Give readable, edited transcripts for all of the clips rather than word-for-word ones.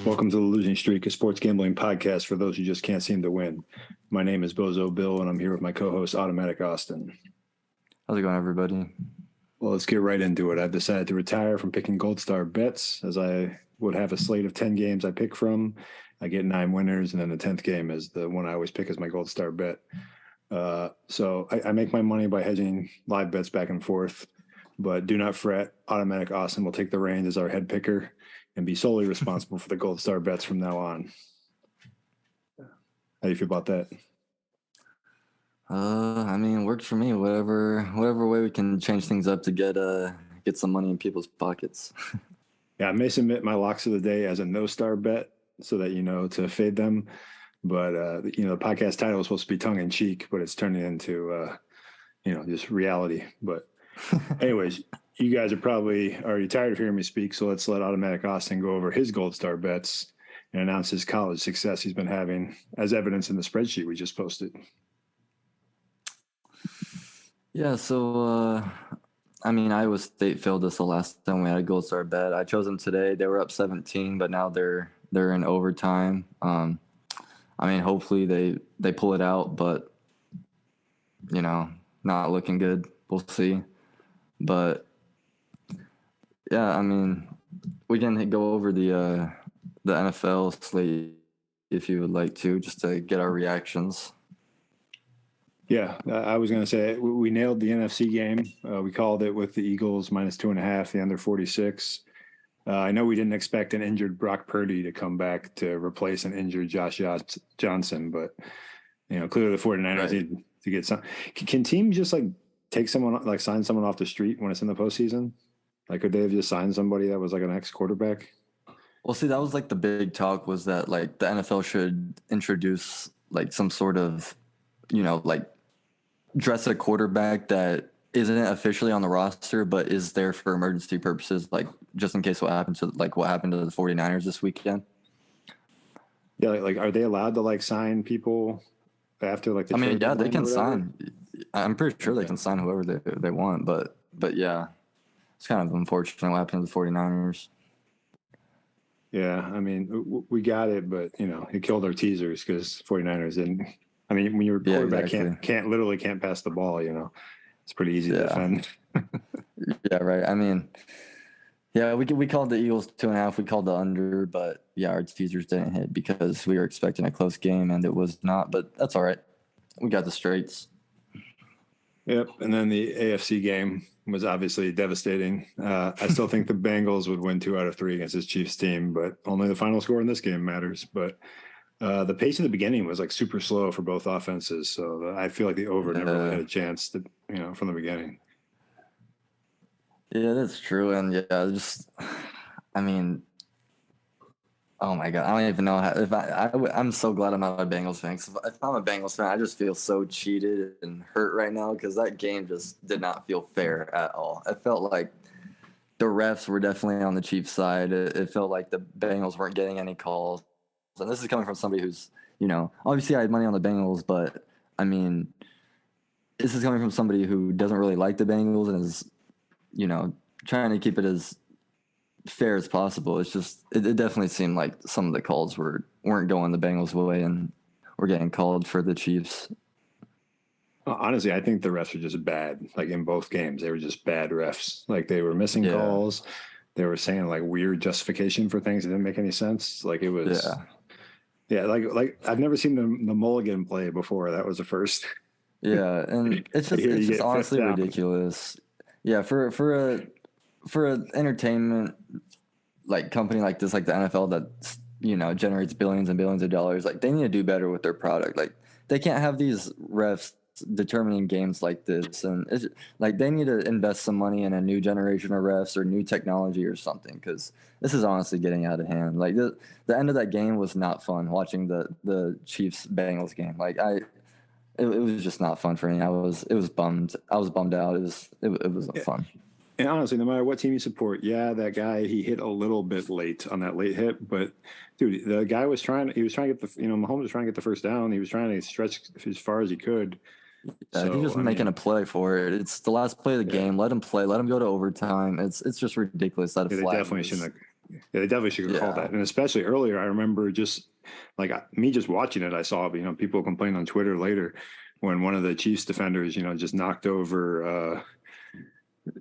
Welcome to the Losing Streak, a sports gambling podcast for those who just can't seem to win. My name is Bozo Bill, and I'm here with my co-host, Automatic Austin. How's it going, everybody? Well, let's get right into it. I've decided to retire from picking Gold Star bets, as I would have a slate of 10 games I pick from. I get 9 winners, and then the 10th game is the one I always pick as my Gold Star bet. So I make my money by hedging live bets back and forth, but do not fret. Automatic Austin will take the reins as our head picker and be solely responsible for the Gold Star bets from now on. How do you feel about that? Works for me. Whatever way we can change things up to get some money in people's pockets. Yeah, I may submit my locks of the day as a no-star bet so that, to fade them. But, the podcast title is supposed to be tongue-in-cheek, but it's turning into, just reality. But anyways, you guys are probably already tired of hearing me speak, so let's let Automatic Austin go over his Gold Star bets and announce his college success he's been having, as evidence in the spreadsheet we just posted. Yeah, so, Iowa State failed us the last time we had a Gold Star bet. I chose them today. They were up 17, but now they're in overtime. Hopefully they pull it out, but, not looking good. We'll see. But, yeah, we can go over the NFL slate if you would like to, just to get our reactions. Yeah, I was going to say we nailed the NFC game. We called it with the Eagles -2.5, the under 46. I know we didn't expect an injured Brock Purdy to come back to replace an injured Josh Johnson, but clearly the 49ers need to get some. Can teams just take someone, sign someone off the street when it's in the postseason? Could they have just signed somebody that was an ex-quarterback? Well, see, that was the big talk, was that the NFL should introduce some sort of, dress a quarterback that isn't officially on the roster but is there for emergency purposes, just in case what happened to the 49ers this weekend. Yeah, are they allowed to sign people after the they can sign. I'm pretty sure they can sign whoever they want, but yeah, it's kind of unfortunate what happened to the 49ers. Yeah, we got it, but it killed our teasers because 49ers didn't. When your quarterback can't pass the ball, it's pretty easy to defend. Yeah, right. We called the Eagles 2.5. We called the under, but yeah, our teasers didn't hit because we were expecting a close game and it was not. But that's all right. We got the straights. Yep, and then the AFC game was obviously devastating. I still think the Bengals would win 2 out of 3 against this Chiefs team, but only the final score in this game matters. But the pace in the beginning was super slow for both offenses, so I feel like the over never really had a chance to, from the beginning. Yeah, that's true, and oh my God, I don't even know how. I'm so glad I'm not a Bengals fan. If I'm a Bengals fan, I just feel so cheated and hurt right now because that game just did not feel fair at all. It felt like the refs were definitely on the Chiefs' side. It felt like the Bengals weren't getting any calls. And this is coming from somebody who's, obviously I had money on the Bengals, but this is coming from somebody who doesn't really like the Bengals and is, trying to keep it as fair as possible. It's just, it definitely seemed like some of the calls weren't going the Bengals' way and were getting called for the Chiefs. Honestly, I think the refs are just bad. In both games, they were just bad refs. They were missing calls. They were saying weird justification for things that didn't make any sense. It was... Yeah, I've never seen the mulligan play before. That was the first. Yeah, and it's just honestly ridiculous. Yeah, for an entertainment company like this, the NFL that generates billions and billions of dollars, they need to do better with their product. They can't have these refs determining games like this, and it's they need to invest some money in a new generation of refs or new technology or something, because this is honestly getting out of hand. The end of that game was not fun. Watching the Chiefs Bengals game, it was just not fun for me. I was bummed out. It wasn't fun. And honestly, no matter what team you support, that guy, he hit a little bit late on that late hit, but dude, the guy was trying to get Mahomes was trying to get the first down. He was trying to stretch as far as he could. Yeah, he's just making a play for it. It's the last play of the game. Let him play. Let him go to overtime. It's just ridiculous that they definitely shouldn't Yeah, they definitely should have called that. And especially earlier, I remember just like me just watching it, I saw, people complain on Twitter later when one of the Chiefs defenders, just knocked over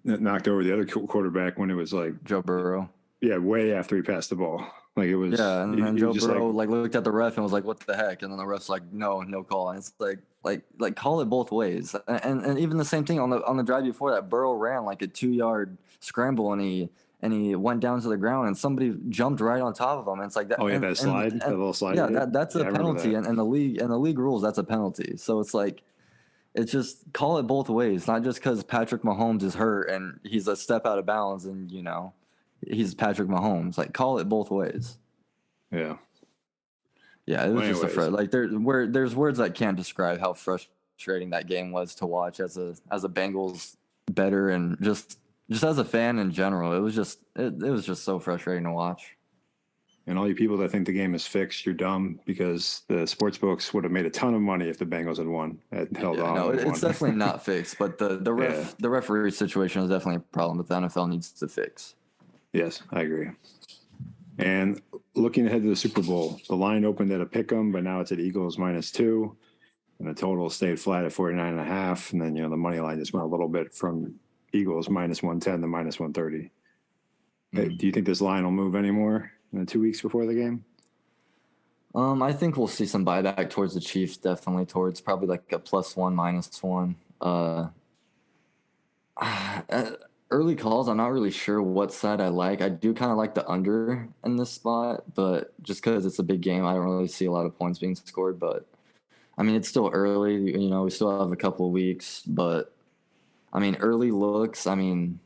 the other quarterback when it was like Joe Burrow. Yeah, way after he passed the ball. Like it was. Yeah, and then he Joe was just Burrow like looked at the ref and was like, "What the heck?" And then the ref's like, "No, no call." And it's like call it both ways. And even the same thing on the drive before that, Burrow ran like a 2-yard scramble and he went down to the ground and somebody jumped right on top of him. And it's like that. Oh yeah, that slide, that little slide. Yeah, that's a penalty, and the league rules that's a penalty. So it's like. It's just call it both ways, not just because Patrick Mahomes is hurt and he's a step out of bounds and, he's Patrick Mahomes. Like, call it both ways. Yeah. Yeah, it was just there's words that can't describe how frustrating that game was to watch as a Bengals bettor and just as a fan in general. It was just so frustrating to watch. And all you people that think the game is fixed, you're dumb because the sports books would have made a ton of money if the Bengals had won. No, it's definitely not fixed, but the referee situation is definitely a problem that the NFL needs to fix. Yes, I agree. And looking ahead to the Super Bowl, the line opened at a pick'em, but now it's at Eagles -2, and the total stayed flat at 49.5. And then the money line just went a little bit from Eagles -110 to -130. Mm-hmm. Do you think this line will move anymore in the 2 weeks before the game? I think we'll see some buyback towards the Chiefs, definitely towards probably like a +1, -1. Early calls, I'm not really sure what side I like. I do kind of like the under in this spot, but just because it's a big game, I don't really see a lot of points being scored. But, I mean, it's still early. We still have a couple of weeks. But, I mean, early looks, the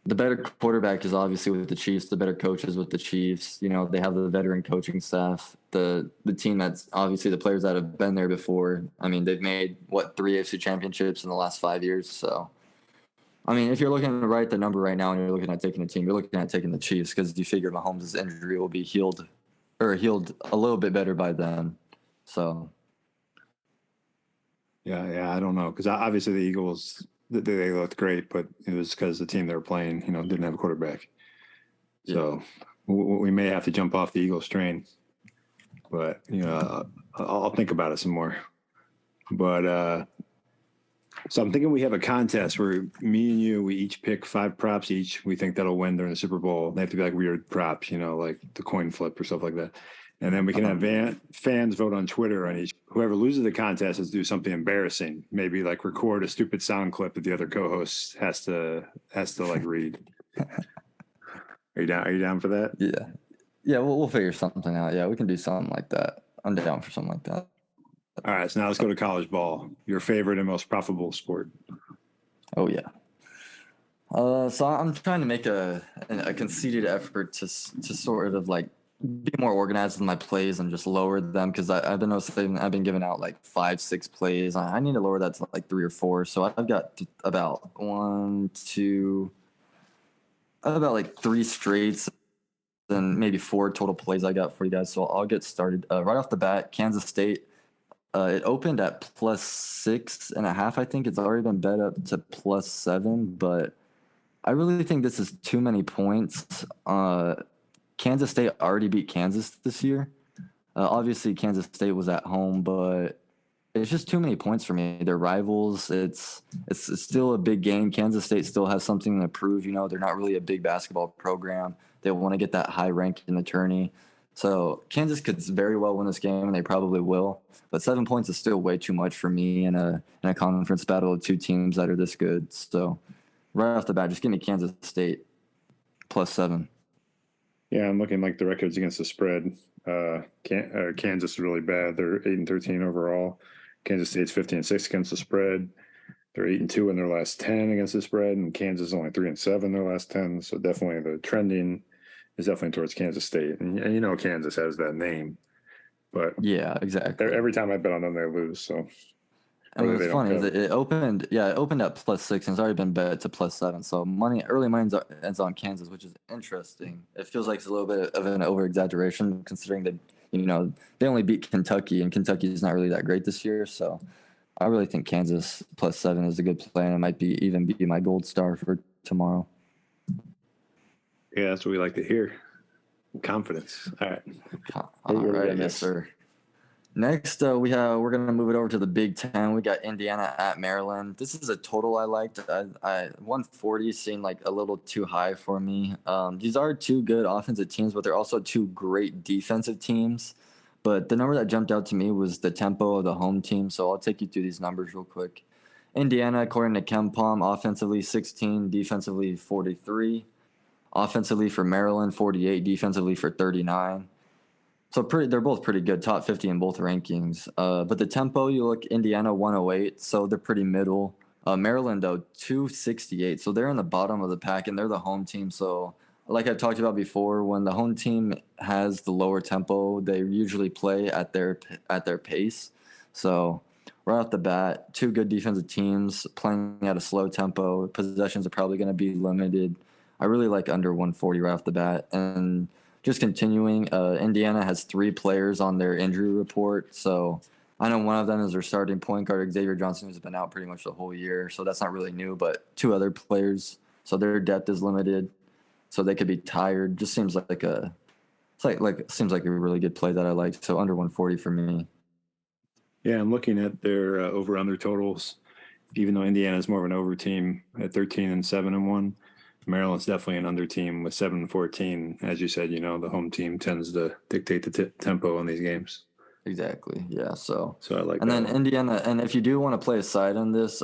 better quarterback is obviously with the Chiefs. The better coach is with the Chiefs. They have the veteran coaching staff. The team that's obviously the players that have been there before. I mean, they've made, 3 AFC championships in the last 5 years. So, I mean, if you're looking to write the number right now and you're looking at taking a team, you're looking at taking the Chiefs because you figure Mahomes' injury will be healed a little bit better by then. So, yeah, I don't know because obviously the Eagles they looked great, but it was because the team they were playing, didn't have a quarterback. Yeah. So we may have to jump off the Eagles train, but I'll think about it some more. But so I'm thinking we have a contest where me and you, we each pick 5 props each. We think that'll win during the Super Bowl. They have to be like weird props, like the coin flip or stuff like that. And then we can have fans vote on Twitter on each. Whoever loses the contest has to do something embarrassing. Maybe like record a stupid sound clip that the other co-host has to like read. Are you down for that? Yeah. We'll figure something out. Yeah, we can do something like that. I'm down for something like that. All right, so now let's go to college ball. Your favorite and most profitable sport. Oh yeah. So I'm trying to make a conceited effort to sort of like be more organized with my plays and just lower them because I've been noticing I've been giving out like 5-6 plays. I need to lower that to like 3 or 4. So I've got about 3 straights and maybe 4 total plays I got for you guys. So I'll get started right off the bat. Kansas State. It opened at +6.5. I think it's already been bet up to +7, but I really think this is too many points. Kansas State already beat Kansas this year. Obviously, Kansas State was at home, but it's just too many points for me. They're rivals. It's still a big game. Kansas State still has something to prove. They're not really a big basketball program. They want to get that high rank in the tourney. So Kansas could very well win this game, and they probably will. But 7 points is still way too much for me in a conference battle of 2 teams that are this good. So right off the bat, just give me Kansas State +7. Yeah, I'm looking like the records against the spread. Kansas is really bad. They're 8-13 overall. Kansas State's 15-6 against the spread. They're 8-2 in their last 10 against the spread, and Kansas is only 3-7 in their last 10. So definitely the trending is definitely towards Kansas State. And Kansas has that name. But yeah, exactly. Every time I bet on them, they lose. So and what's funny is it opened at +6 and it's already been bet to +7. So early money ends on Kansas, which is interesting. It feels like it's a little bit of an over exaggeration considering that they only beat Kentucky and Kentucky is not really that great this year. So I really think Kansas +7 is a good play, and it might even be my gold star for tomorrow. Yeah, that's what we like to hear. Confidence. All right. All What do we right, got yes, next? sir. Next, we're gonna move it over to the Big Ten. We got Indiana at Maryland. This is a total I liked. I 140 seemed like a little too high for me. These are two good offensive teams, but they're also two great defensive teams. But the number that jumped out to me was the tempo of the home team. So I'll take you through these numbers real quick. Indiana, according to KenPom, offensively 16, defensively 43. Offensively for Maryland, 48, defensively for 39. So they're both pretty good, top 50 in both rankings. But the tempo, you look Indiana 108, so they're pretty middle. Maryland though 268, so they're in the bottom of the pack, and they're the home team. So like I've talked about before, when the home team has the lower tempo, they usually play at their pace. So right off the bat, two good defensive teams playing at a slow tempo. Possessions are probably going to be limited. I really like under 140 right off the bat, and just continuing, Indiana has 3 players on their injury report. So I know one of them is their starting point guard, Xavier Johnson, who's been out pretty much the whole year. So that's not really new, but 2 other players. So their depth is limited. So they could be tired. Just seems seems like a really good play that I like. So under 140 for me. Yeah, I'm looking at their over/under totals. Even though Indiana is more of an over team at 13 and 7-1, Maryland's definitely an under team with 7-14. As you said, the home team tends to dictate the tempo in these games. Exactly. Yeah. So I like and that then one. Indiana, and if you do want to play a side on this,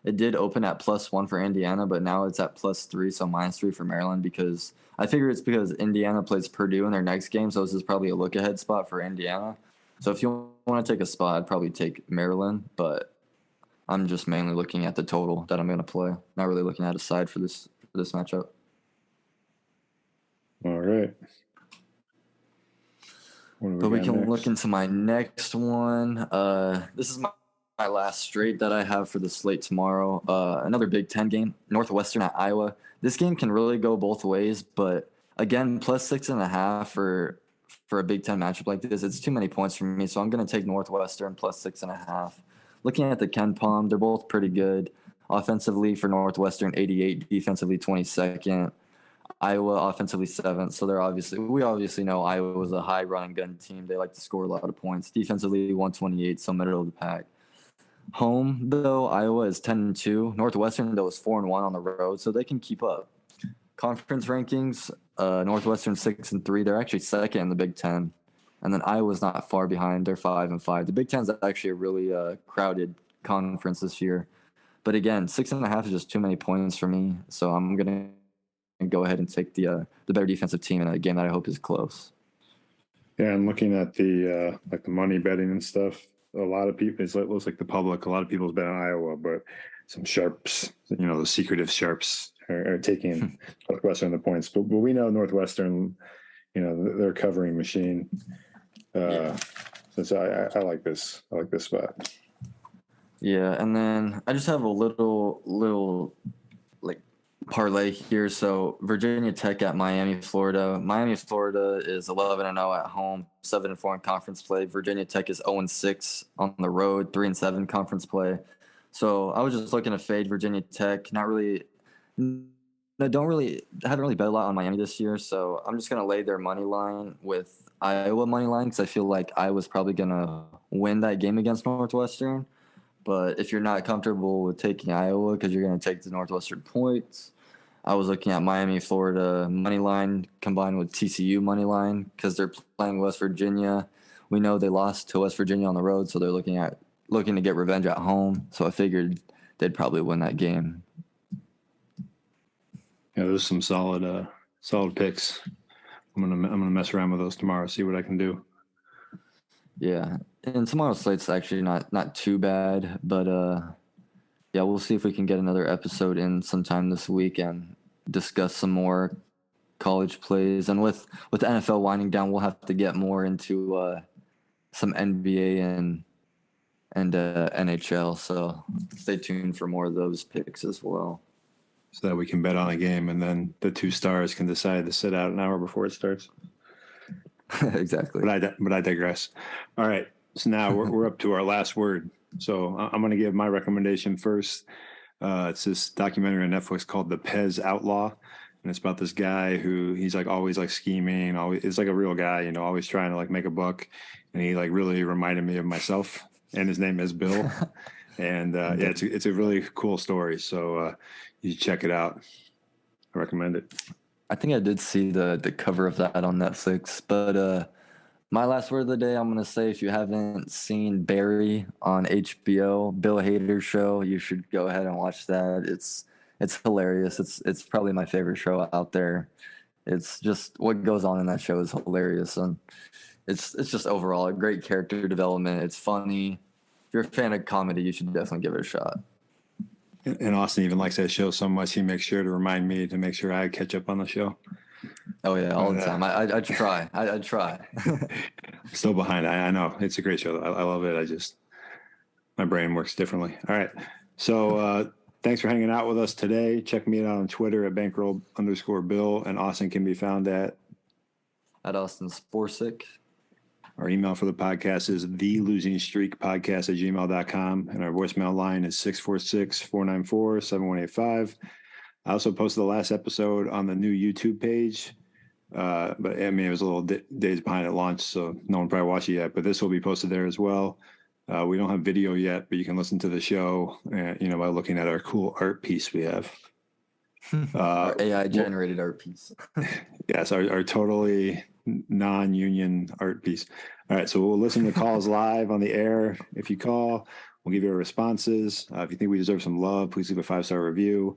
it did open at +1 for Indiana, but now it's at +3, so -3 for Maryland, because I figure it's because Indiana plays Purdue in their next game, so this is probably a look ahead spot for Indiana. So if you want to take a spot, I'd probably take Maryland, but I'm just mainly looking at the total that I'm going to play, not really looking at a side for this matchup. All right. But we can next? look into my next one. This is my last straight that I have for the slate tomorrow. Another Big Ten game, Northwestern at Iowa. This game can really go both ways, but again, +6.5 for a Big Ten matchup like this, it's too many points for me. So I'm going to take Northwestern +6.5. Looking at the KenPom, they're both pretty good. Offensively for Northwestern, 88. Defensively, 22nd. Iowa offensively 7th, so we obviously know Iowa was a high run and gun team. They like to score a lot of points. Defensively 128, so middle of the pack. Home though, Iowa is 10-2. Northwestern though is 4-1 on the road, so they can keep up. Conference rankings, Northwestern 6-3. They're actually second in the Big Ten, and then Iowa's not far behind. They're 5-5. The Big Ten's actually a really crowded conference this year, but again, 6.5 is just too many points for me. So I'm gonna go ahead and take the better defensive team in a game that I hope is close. Yeah, I'm looking at the like the money betting and stuff. A lot of people, it looks like the public. A lot of people's bet on Iowa, but some sharps, the secretive sharps are taking Northwestern the points. But we know Northwestern, they're a covering machine. Yeah. So I like this. I like this spot. Yeah, and then I just have a little like parlay here. So Virginia Tech at Miami, Florida. Miami, Florida is 11-0 at home, 7-4 in conference play. Virginia Tech is 0-6 on the road, 3-7 conference play. So I was just looking to fade Virginia Tech. Haven't really bet a lot on Miami this year. So I'm just gonna lay their money line with Iowa money line, because I feel like Iowa's probably gonna win that game against Northwestern. But if you're not comfortable with taking Iowa because you're going to take the Northwestern points, I was looking at Miami, Florida money line combined with TCU money line because they're playing West Virginia. We know they lost to West Virginia on the road, so they're looking to get revenge at home. So I figured they'd probably win that game. Yeah, there's some solid picks. I'm gonna mess around with those tomorrow, see what I can do. Yeah, and tomorrow's slate's actually not too bad, but yeah, we'll see if we can get another episode in sometime this week and discuss some more college plays. And with the NFL winding down, we'll have to get more into some NBA and NHL. So stay tuned for more of those picks as well. So that we can bet on a game, and then the 2 stars can decide to sit out an hour before it starts. Exactly. But I digress. All right. So now we're up to our last word. So I'm going to give my recommendation first. It's this documentary on Netflix called The Pez Outlaw. and it's about this guy who he's like always like scheming, always it's like a real guy, always trying to like make a buck, and he like really reminded me of myself. And his name is Bill, and yeah, it's a really cool story. So you should check it out. I recommend it. I think I did see the cover of that on Netflix, but my last word of the day, I'm gonna say, if you haven't seen Barry on HBO, Bill Hader's show, you should go ahead and watch that. It's hilarious. It's probably my favorite show out there. It's just what goes on in that show is hilarious, and it's just overall a great character development. It's funny. If you're a fan of comedy, you should definitely give it a shot. And Austin even likes that show so much, he makes sure to remind me to make sure I catch up on the show. Oh yeah, all the time. I try. I try. Still behind. I know it's a great show. I love it. My brain works differently. All right. So thanks for hanging out with us today. Check me out on Twitter at bankroll_Bill, and Austin can be found at Austin Sporsick. Our email for the podcast is thelosingstreakpodcast@gmail.com, and our voicemail line is 646-494-7185. I also posted the last episode on the new YouTube page, but I mean, it was a little days behind at launch, so no one probably watched it yet, but this will be posted there as well. We don't have video yet, but you can listen to the show, by looking at our cool art piece we have. Our AI-generated art piece. Yes, our totally non-union art piece. All right, so we'll listen to calls live on the air. If you call, we'll give you our responses. If you think we deserve some love, please leave a 5-star review.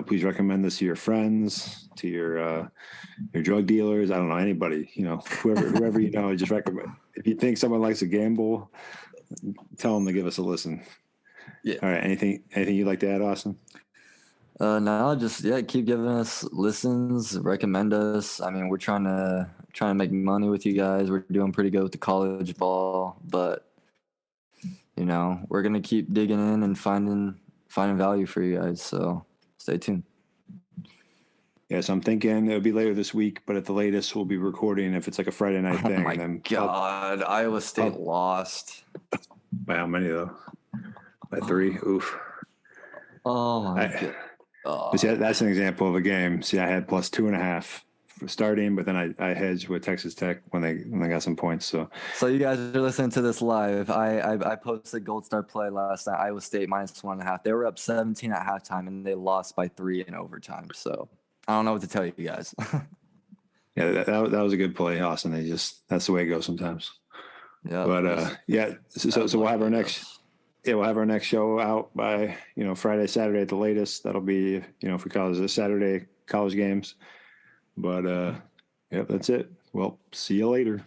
Please recommend this to your friends, to your drug dealers. I don't know, anybody. Whoever just recommend. If you think someone likes to gamble, tell them to give us a listen. Yeah. All right. Anything you'd like to add, Austin? No, just keep giving us listens, recommend us. I mean, we're trying to make money with you guys. We're doing pretty good with the college ball, but we're gonna keep digging in and finding value for you guys. So stay tuned. Yes, I'm thinking it'll be later this week, but at the latest, we'll be recording if it's like a Friday night thing. Oh my God, Iowa State lost. By how many though? By 3. Oof. Oh my God. See, that's an example of a game. See, I had +2.5 for starting, but then I hedged with Texas Tech when they got some points. So you guys are listening to this live. I posted Gold Star play last night. Iowa State -1.5. They were up 17 at halftime and they lost by 3 in overtime. So I don't know what to tell you guys. Yeah, that was a good play, Austin. That's the way it goes sometimes. Yeah. But yeah, so we'll have our next. Yeah, we'll have our next show out by, Friday, Saturday at the latest. That'll be, if we call it Saturday college games. But, yeah, that's it. Well, see you later.